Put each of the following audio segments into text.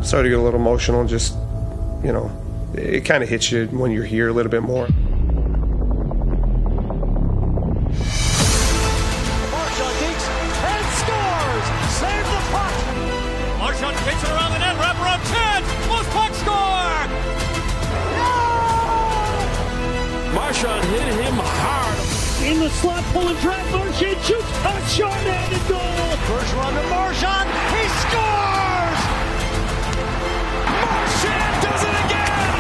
Started to get a little emotional, just, it kind of hits you when you're here a little bit more. Marchand digs and scores! Save the puck! Marchand kicks it around the net, wrap around chance! Close puck score! Yeah! Marchand hit him hard. In the slot, pulling Brad Marchand shoots a short-handed goal! First run to Marchand, he scores! Marchand does it again!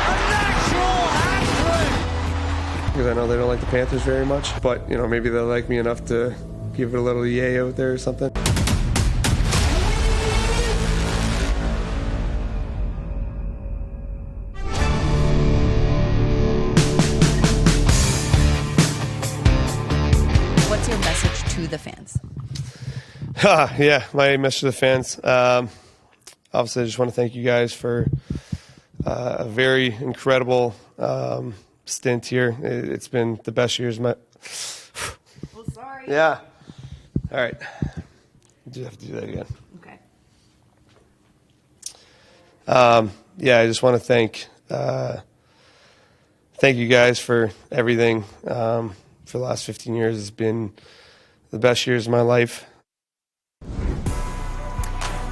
A natural hat-trick! Because I know they don't like the Panthers very much, but, maybe they'll like me enough to give it a little yay out there or something. What's your message to the fans? Yeah, my message to the fans. Obviously, I just want to thank you guys for a very incredible stint here. It's been the best years of my... Oh, sorry. Yeah. All right. You do have to do that again. Okay. Yeah, I just want to thank you guys for everything. For the last 15 years, it's been the best years of my life.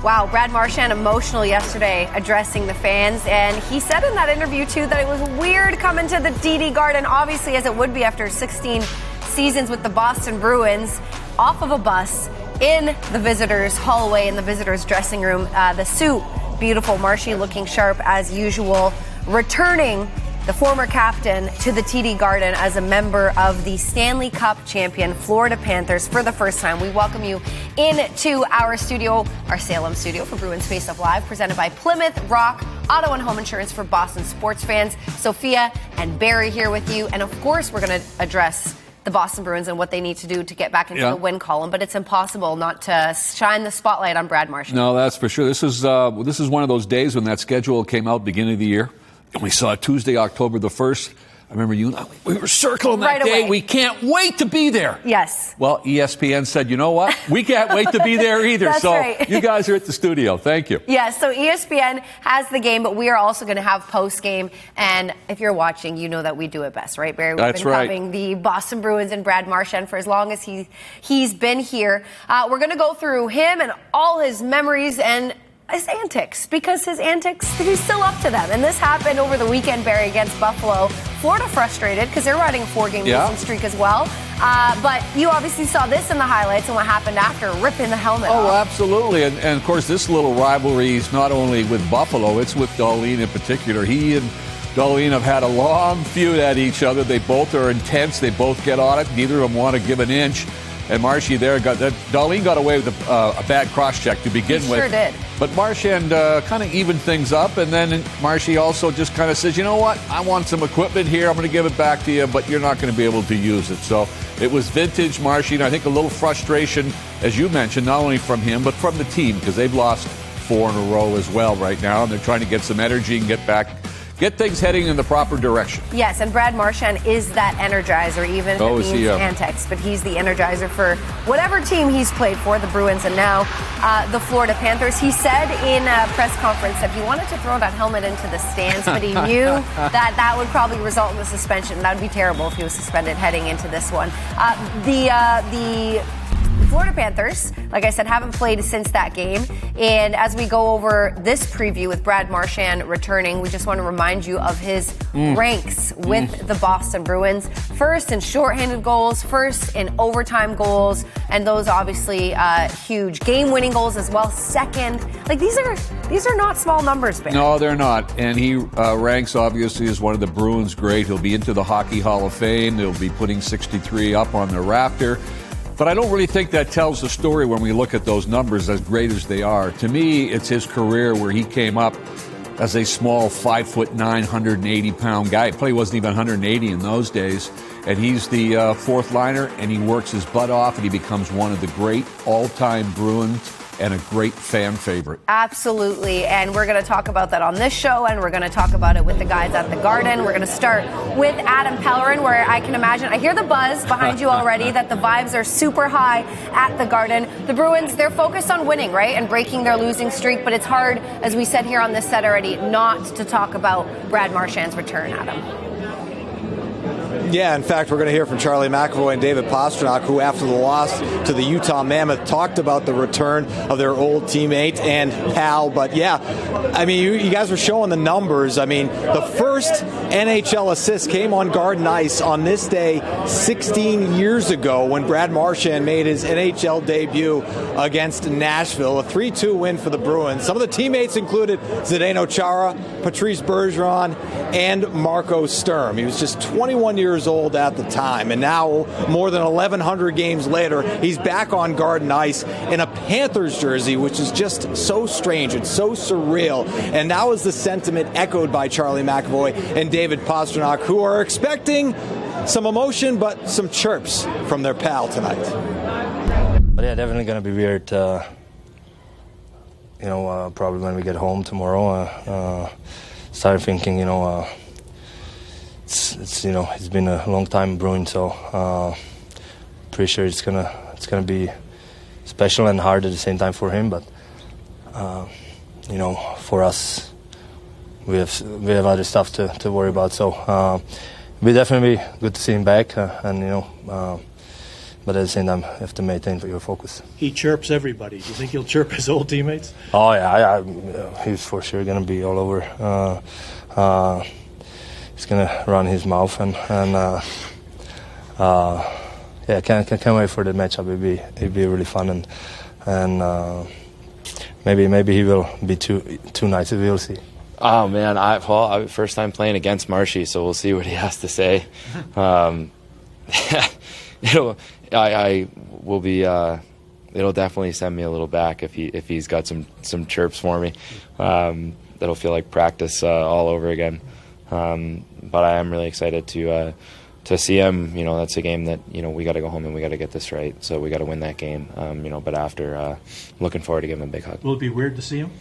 Wow, Brad Marchand emotional yesterday addressing the fans, and he said in that interview too that it was weird coming to the TD Garden, obviously as it would be after 16 seasons with the Boston Bruins, off of a bus in the visitors' hallway in the visitors' dressing room. The suit, beautiful, Marshy looking sharp as usual, returning the former captain to the TD Garden as a member of the Stanley Cup champion Florida Panthers for the first time. We welcome you into our studio, our Salem studio for Bruins Face Up Live, presented by Plymouth Rock Auto and Home Insurance for Boston sports fans. Sophia and Barry here with you. And of course, we're going to address the Boston Bruins and what they need to do to get back into the win column, but it's impossible not to shine the spotlight on Brad Marchand. No, that's for sure. This is one of those days when that schedule came out beginning of the year. And we saw Tuesday, October the 1st. I remember you and I, we were circling that day. Away. We can't wait to be there. Yes. Well, ESPN said, you know what? We can't wait to be there either. That's so right. You guys are at the studio. Thank you. Yes, so ESPN has the game, but we are also going to have post-game. And if you're watching, you know that we do it best, right, Barry? We've been covering the Boston Bruins and Brad Marchand for as long as he's been here. We're going to go through him and all his memories and his antics, because his antics, he's still up to them. And this happened over the weekend, Barry, against Buffalo. Florida frustrated because they're riding a 4-game losing streak as well. But you obviously saw this in the highlights and what happened after ripping the helmet off. Oh, absolutely. And of course, this little rivalry is not only with Buffalo, it's with Darlene in particular. He and Darlene have had a long feud at each other. They both are intense. They both get on it. Neither of them want to give an inch. And Marshy there Darlene got away with a bad cross-check to begin with. Sure did. But Marchand kind of evened things up, and then Marshy also just kind of says, you know what, I want some equipment here, I'm going to give it back to you, but you're not going to be able to use it. So it was vintage Marshy, and I think a little frustration, as you mentioned, not only from him, but from the team, because they've lost 4 in a row as well right now, and they're trying to get some energy and get things heading in the proper direction. Yes, and Brad Marchand is that energizer, even if it means antics. But he's the energizer for whatever team he's played for, the Bruins and now the Florida Panthers. He said in a press conference that he wanted to throw that helmet into the stands, but he knew that would probably result in the suspension. That would be terrible if he was suspended heading into this one. The Florida Panthers, like I said, haven't played since that game. And as we go over this preview with Brad Marchand returning, we just want to remind you of his ranks with the Boston Bruins. First in shorthanded goals, first in overtime goals, and those obviously huge game-winning goals as well. Second, like these are not small numbers, Ben. No, they're not. And he ranks obviously as one of the Bruins great. He'll be into the Hockey Hall of Fame. They'll be putting 63 up on the rafter. But I don't really think that tells the story when we look at those numbers, as great as they are. To me, it's his career where he came up as a small 5'9", 180-pound guy. He probably wasn't even 180 in those days. And he's the fourth liner, and he works his butt off, and he becomes one of the great all-time Bruins and a great fan favorite. Absolutely, and we're going to talk about that on this show, and we're going to talk about it with the guys at the Garden. We're going to start with Adam Pellerin, where I can imagine, I hear the buzz behind you already, that the vibes are super high at the Garden. The Bruins, they're focused on winning, right, and breaking their losing streak, but it's hard, as we said here on this set already, not to talk about Brad Marchand's return, Adam. Yeah, in fact, we're going to hear from Charlie McAvoy and David Pastrnak, who after the loss to the Utah Mammoth talked about the return of their old teammate and pal. But yeah, I mean, you guys were showing the numbers. I mean, the first NHL assist came on Garden Ice on this day 16 years ago when Brad Marchand made his NHL debut against Nashville. A 3-2 win for the Bruins. Some of the teammates included Zdeno Chara, Patrice Bergeron, and Marco Sturm. He was just 21 years old at the time, and now more than 1,100 games later, he's back on Garden Ice in a Panthers jersey, which is just so strange. It's so surreal, and that was the sentiment echoed by Charlie McAvoy and David Pastrnak, who are expecting some emotion but some chirps from their pal tonight. But yeah, definitely going to be weird. Probably when we get home tomorrow, start thinking, it's been a long time brewing, so pretty sure it's gonna be special and hard at the same time for him. But for us, we have other stuff to worry about. So it'll be definitely good to see him back, but at the same time, you have to maintain your focus. He chirps everybody. Do you think he'll chirp his old teammates? Oh yeah, he's for sure gonna be all over. He's gonna run his mouth and can't wait for the matchup. It'll be really fun and maybe he will be too nice. We'll see. Oh man, first time playing against Marshy, so we'll see what he has to say. I will be. It'll definitely send me a little back if he's got some chirps for me. That'll feel like practice all over again. But I am really excited to see him. That's a game that we got to go home and we got to get this right. So we got to win that game. But after, looking forward to giving him a big hug. Will it be weird to see him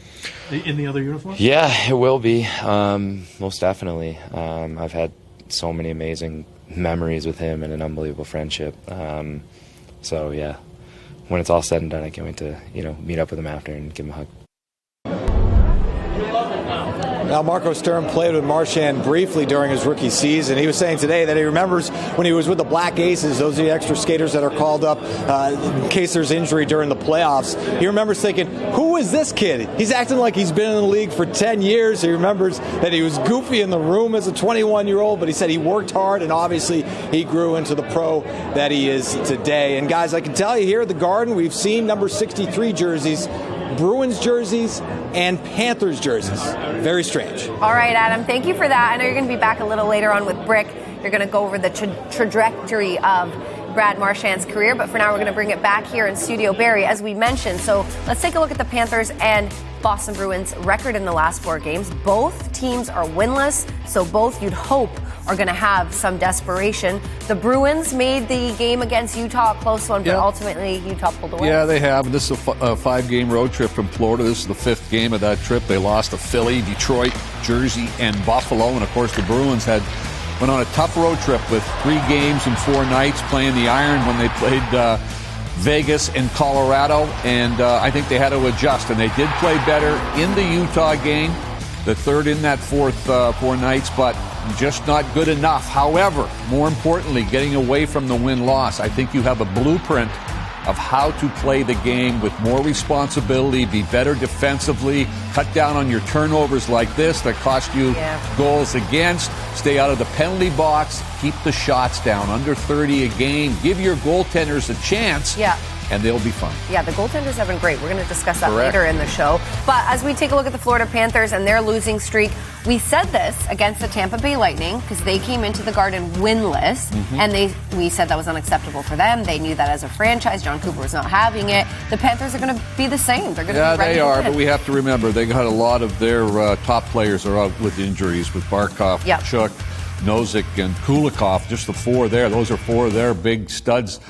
in the other uniform? Yeah, it will be. Most definitely. I've had so many amazing memories with him and an unbelievable friendship. So yeah, when it's all said and done, I can't wait to meet up with him after and give him a hug. Now, Marco Sturm played with Marchand briefly during his rookie season. He was saying today that he remembers when he was with the Black Aces, those are the extra skaters that are called up in case there's injury during the playoffs. He remembers thinking, who is this kid? He's acting like he's been in the league for 10 years. He remembers that he was goofy in the room as a 21-year-old, but he said he worked hard, and obviously he grew into the pro that he is today. And guys, I can tell you here at the Garden, we've seen number 63 jerseys, Bruins jerseys, and Panthers jerseys. Very strange. All right, Adam, thank you for that. I know you're going to be back a little later on with Brick. You're going to go over the trajectory of Brad Marchand's career, but for now we're going to bring it back here in Studio Barry, as we mentioned. So let's take a look at the Panthers and Boston Bruins record in the last 4 games. Both teams are winless, so both you'd hope are going to have some desperation. The Bruins made the game against Utah a close one, but ultimately Utah pulled away. Yeah, they have. This is a 5-game road trip from Florida. This is the 5th game of that trip. They lost to Philly, Detroit, Jersey, and Buffalo. And, of course, the Bruins went on a tough road trip with 3 games and 4 nights playing the Iron when they played Vegas and Colorado. And I think they had to adjust. And they did play better in the Utah game, the 3rd in that 4 nights, but just not good enough. However, more importantly, getting away from the win-loss, I think you have a blueprint of how to play the game with more responsibility, be better defensively, cut down on your turnovers like this that cost you goals against, stay out of the penalty box, keep the shots down, under 30 a game, give your goaltenders a chance. And they'll be fine. Yeah, the goaltenders have been great. We're going to discuss that later in the show. But as we take a look at the Florida Panthers and their losing streak, we said this against the Tampa Bay Lightning because they came into the Garden winless, and we said that was unacceptable for them. They knew that as a franchise. John Cooper was not having it. The Panthers are going to be the same. They're going to be ready they are, to win. but we have to remember they got a lot of their top players are out with injuries, with Barkov, Chuk, Nozick, and Kulikov, just the 4 there. Those are 4 of their big studs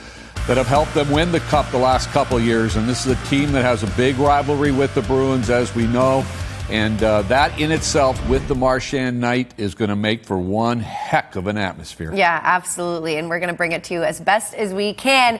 that have helped them win the Cup the last couple of years. And this is a team that has a big rivalry with the Bruins, as we know. And that in itself, with the Marchand night, is going to make for one heck of an atmosphere. Yeah, absolutely. And we're going to bring it to you as best as we can.